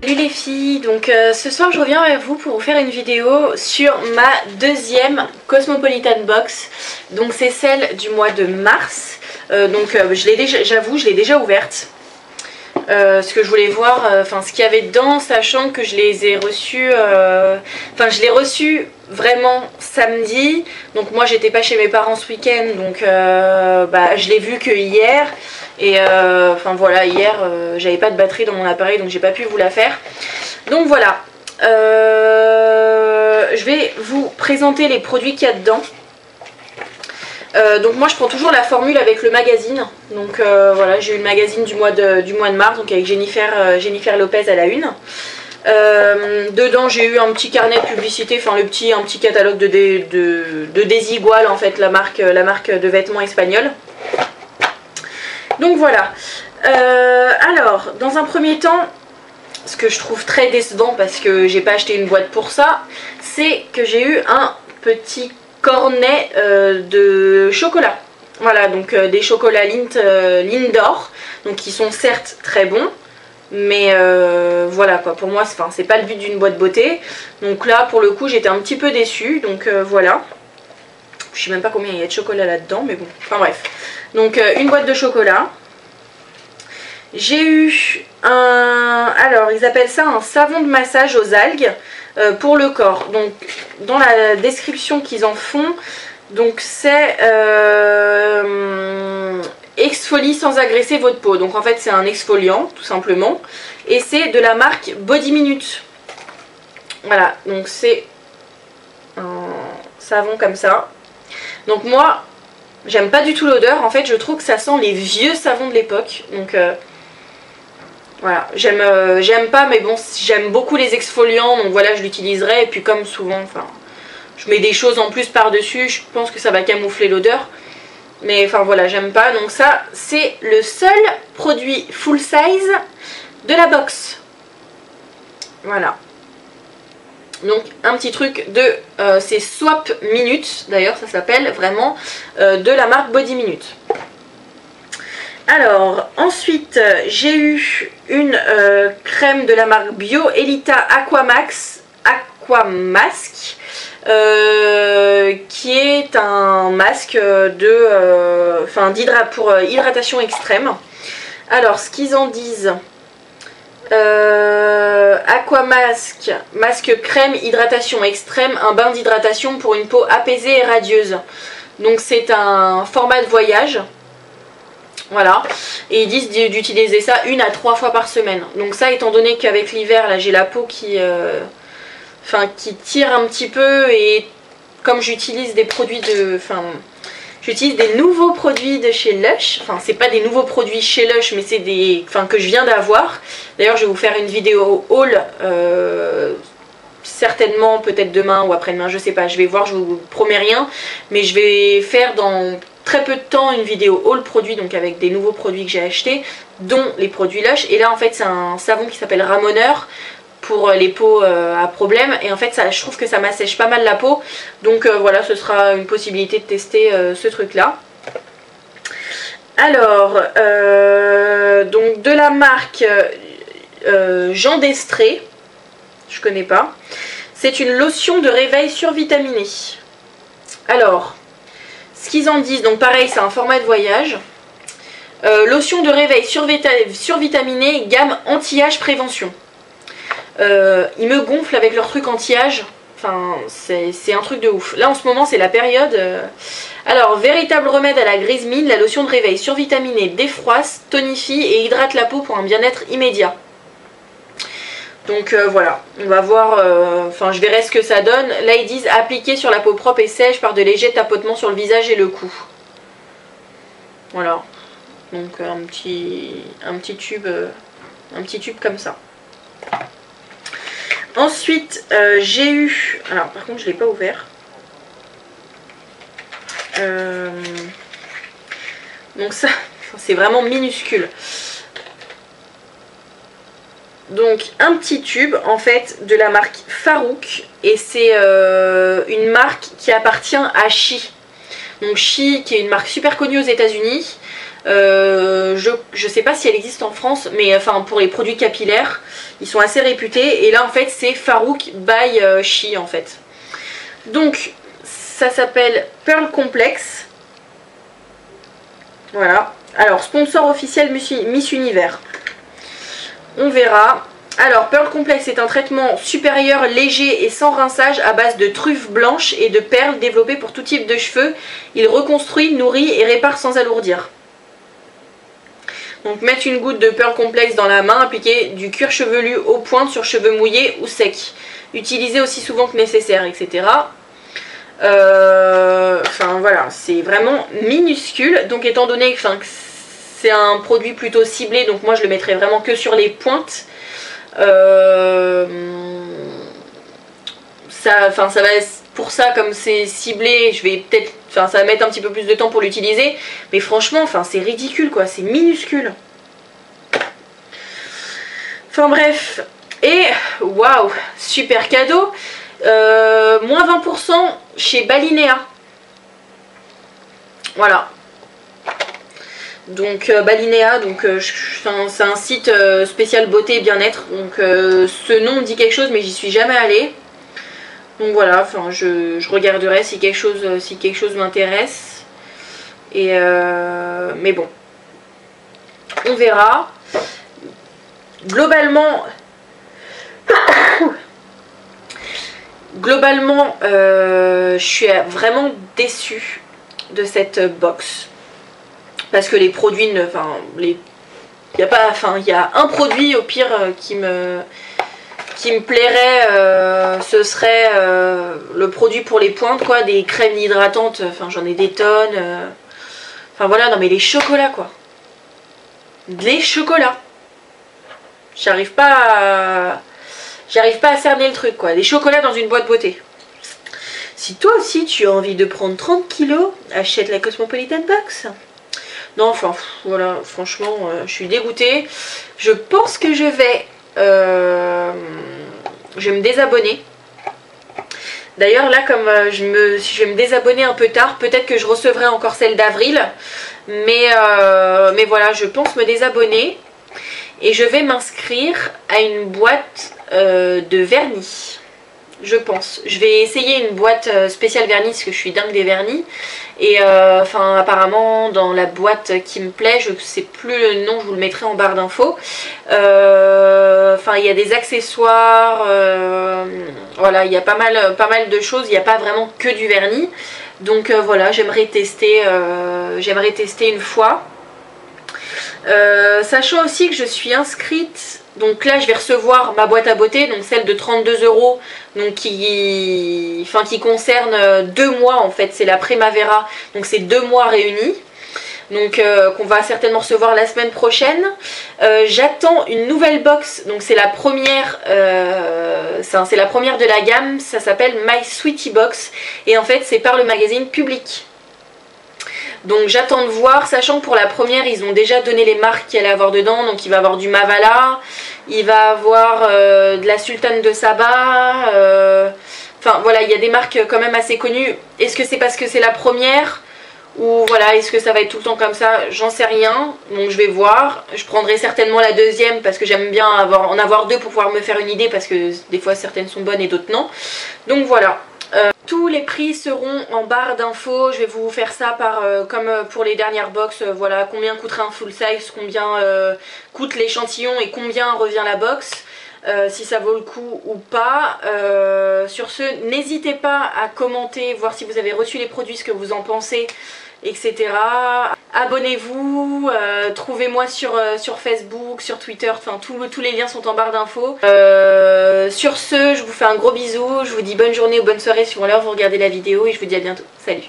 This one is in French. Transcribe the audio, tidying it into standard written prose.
Salut les filles, donc ce soir je reviens avec vous pour vous faire une vidéo sur ma deuxième Cosmopolitan Box. Donc c'est celle du mois de mars, j'avoue je l'ai déjà ouverte. Ce que je voulais voir, ce qu'il y avait dedans, sachant que je les ai reçus, je l'ai reçu vraiment samedi. Donc moi j'étais pas chez mes parents ce week-end, donc je l'ai vu que hier. Et voilà, hier j'avais pas de batterie dans mon appareil, donc j'ai pas pu vous la faire. Donc voilà, je vais vous présenter les produits qu'il y a dedans. Donc moi je prends toujours la formule avec le magazine. Donc voilà, j'ai eu le magazine du mois de mars, donc avec Jennifer Lopez à la une. Dedans j'ai eu un petit carnet de publicité, un petit catalogue de Desigual, en fait, la marque de vêtements espagnole. Donc voilà. Alors dans un premier temps, ce que je trouve très décevant parce que j'ai pas acheté une boîte pour ça, c'est que j'ai eu un petit cornet de chocolat. Voilà, donc des chocolats Lindor, donc qui sont certes très bons, mais voilà quoi, pour moi c'est pas le but d'une boîte beauté. Donc là pour le coup j'étais un petit peu déçue, donc voilà. Je sais même pas combien il y a de chocolat là-dedans, mais bon, enfin bref. Donc une boîte de chocolat. J'ai eu alors ils appellent ça un savon de massage aux algues pour le corps. Donc dans la description qu'ils en font, donc c'est exfolie sans agresser votre peau. Donc en fait c'est un exfoliant tout simplement, et c'est de la marque Body Minute. Voilà, donc c'est un savon comme ça. Donc moi j'aime pas du tout l'odeur, en fait je trouve que ça sent les vieux savons de l'époque. Donc voilà, j'aime pas, mais bon, j'aime beaucoup les exfoliants, donc voilà, je l'utiliserai. Et puis comme souvent, je mets des choses en plus par-dessus, je pense que ça va camoufler l'odeur. Mais voilà, j'aime pas. Donc ça, c'est le seul produit full size de la box. Voilà. Donc un petit truc de, c'est Swap Minute, d'ailleurs ça s'appelle vraiment, de la marque Body Minute. Alors ensuite j'ai eu une crème de la marque Bio Elita Aquamask, qui est un masque pour hydratation extrême. Alors ce qu'ils en disent, Aquamask, masque crème hydratation extrême, un bain d'hydratation pour une peau apaisée et radieuse. Donc c'est un format de voyage. Voilà, et ils disent d'utiliser ça 1 à 3 fois par semaine. Donc ça, étant donné qu'avec l'hiver, là j'ai la peau qui tire un petit peu, et comme j'utilise des produits j'utilise des nouveaux produits de chez Lush. Enfin, c'est pas des nouveaux produits chez Lush, mais c'est des que je viens d'avoir. D'ailleurs, je vais vous faire une vidéo haul, certainement peut-être demain ou après-demain, je sais pas, je vais voir, je vous promets rien, mais je vais faire dans très peu de temps une vidéo haul produit, donc avec des nouveaux produits que j'ai achetés, dont les produits Lush. Et là en fait c'est un savon qui s'appelle Ramoneur pour les peaux à problème, et en fait je trouve que ça m'assèche pas mal la peau. Donc voilà, ce sera une possibilité de tester ce truc là. Alors donc de la marque Jean d'Estrée, je connais pas. C'est une lotion de réveil survitaminée. Alors ce qu'ils en disent, donc pareil, c'est un format de voyage. Lotion de réveil survitaminée, gamme anti-âge prévention. Ils me gonflent avec leur truc anti-âge. Enfin, c'est un truc de ouf. Là en ce moment c'est la période. Alors, véritable remède à la grise mine, la lotion de réveil survitaminée défroisse, tonifie et hydrate la peau pour un bien-être immédiat. Donc voilà, on va voir, je verrai ce que ça donne. Là ils disent appliquer sur la peau propre et sèche par de légers tapotements sur le visage et le cou. Voilà, donc un petit tube comme ça. Ensuite j'ai eu, alors par contre je ne l'ai pas ouvert. Donc ça, c'est vraiment minuscule. Donc un petit tube en fait de la marque Farouk, et c'est une marque qui appartient à Chi. Donc Chi qui est une marque super connue aux États-Unis. Je sais pas si elle existe en France, mais enfin pour les produits capillaires, ils sont assez réputés. Et là en fait c'est Farouk by She en fait. Donc ça s'appelle Pearl Complex. Voilà. Alors sponsor officiel Miss Univers. On verra. Alors, Pearl Complex est un traitement supérieur, léger et sans rinçage à base de truffes blanches et de perles développées pour tout type de cheveux. Il reconstruit, nourrit et répare sans alourdir. Donc, mettre une goutte de Pearl Complex dans la main, appliquer du cuir chevelu aux pointes sur cheveux mouillés ou secs. Utiliser aussi souvent que nécessaire, etc. Enfin, voilà, c'est vraiment minuscule. Donc, étant donné que c'est un produit plutôt ciblé, donc moi je le mettrai vraiment que sur les pointes. Ça va pour ça, comme c'est ciblé, je vais peut-être, ça va mettre un petit peu plus de temps pour l'utiliser, mais franchement, c'est ridicule quoi, c'est minuscule. Enfin bref, et waouh, super cadeau, moins 20% chez Balinea. Voilà. Donc Balinea, donc c'est un site spécial beauté et bien-être. Donc ce nom me dit quelque chose, mais j'y suis jamais allée. Donc voilà, je regarderai si quelque chose m'intéresse. Et mais bon, on verra. Globalement, je suis vraiment déçue de cette box. Parce que les produits, il y a un produit au pire qui me plairait, ce serait le produit pour les pointes, quoi, des crèmes hydratantes, j'en ai des tonnes. Enfin voilà, non mais les chocolats quoi. Les chocolats. J'arrive pas à cerner le truc quoi. Des chocolats dans une boîte beauté. Si toi aussi tu as envie de prendre 30 kilos, achète la Cosmopolitan Box. Non, enfin, voilà, franchement, je suis dégoûtée. Je pense que je vais me désabonner. D'ailleurs, là, comme je vais me désabonner un peu tard, peut-être que je recevrai encore celle d'avril. Mais voilà, je pense me désabonner. Et je vais m'inscrire à une boîte de vernis. Je pense. Je vais essayer une boîte spéciale vernis parce que je suis dingue des vernis. Et apparemment dans la boîte qui me plaît, je ne sais plus le nom, je vous le mettrai en barre d'infos. Il y a des accessoires, voilà, il y a pas mal de choses, il n'y a pas vraiment que du vernis. Donc voilà, j'aimerais tester une fois. Sachant aussi que je suis inscrite, donc là je vais recevoir ma boîte à beauté, donc celle de 32 €, donc qui concerne 2 mois en fait, c'est la Primavera, donc c'est 2 mois réunis, donc qu'on va certainement recevoir la semaine prochaine. J'attends une nouvelle box, donc c'est la première, c'est la première de la gamme, ça s'appelle My Sweetie Box, et en fait c'est par le magazine Public. Donc j'attends de voir, sachant que pour la première ils ont déjà donné les marques qu'il allait avoir dedans. Donc il va avoir du Mavala, il va avoir de la Sultane de Saba, enfin voilà, il y a des marques quand même assez connues. Est-ce que c'est parce que c'est la première ou voilà, est-ce que ça va être tout le temps comme ça? J'en sais rien, donc je vais voir. Je prendrai certainement la deuxième parce que j'aime bien en avoir deux pour pouvoir me faire une idée, parce que des fois certaines sont bonnes et d'autres non. Donc voilà. Tous les prix seront en barre d'infos, je vais vous faire ça comme pour les dernières box, voilà, combien coûterait un full size, combien coûte l'échantillon et combien revient la box, si ça vaut le coup ou pas. Sur ce, n'hésitez pas à commenter, voir si vous avez reçu les produits, ce que vous en pensez, etc. Abonnez-vous, trouvez-moi sur Facebook, sur Twitter, enfin tous les liens sont en barre d'infos. Sur ce, je vous fais un gros bisou, je vous dis bonne journée ou bonne soirée suivant l'heure où vous regardez la vidéo et je vous dis à bientôt. Salut!